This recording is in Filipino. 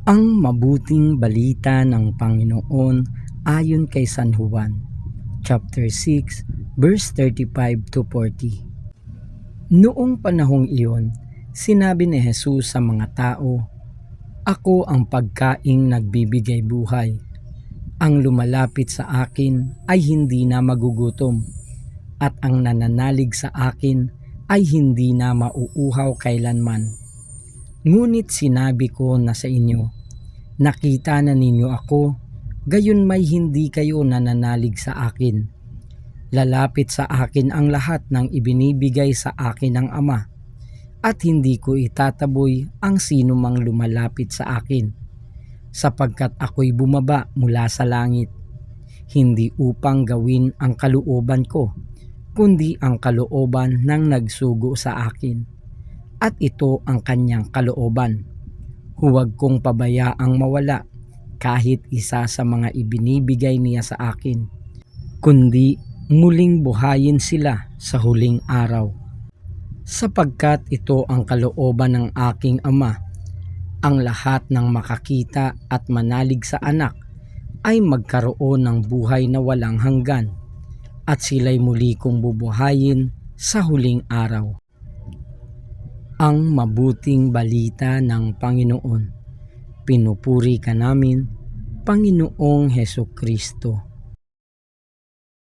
Ang mabuting balita ng Panginoon ayon kay San Juan, chapter 6, verse 35 to 40. Noong panahong iyon, sinabi ni Jesus sa mga tao, "Ako ang pagkaing nagbibigay buhay. Ang lumalapit sa akin ay hindi na magugutom, at ang nananalig sa akin ay hindi na mauuhaw kailanman. Ngunit sinabi ko na sa inyo, nakita na ninyo ako, gayon may hindi kayo nananalig sa akin. Lalapit sa akin ang lahat ng ibinibigay sa akin ng Ama, at hindi ko itataboy ang sino mang lumalapit sa akin, sapagkat ako'y bumaba mula sa langit, hindi upang gawin ang kalooban ko, kundi ang kalooban ng nagsugo sa akin. At ito ang kanyang kalooban. Huwag kong pabayaang mawala kahit isa sa mga ibinibigay niya sa akin, kundi muling buhayin sila sa huling araw. Sapagkat ito ang kalooban ng aking Ama, ang lahat ng makakita at manalig sa anak ay magkaroon ng buhay na walang hanggan, at sila'y muli kong bubuhayin sa huling araw." Ang mabuting balita ng Panginoon. Pinupuri ka namin, Panginoong Hesukristo.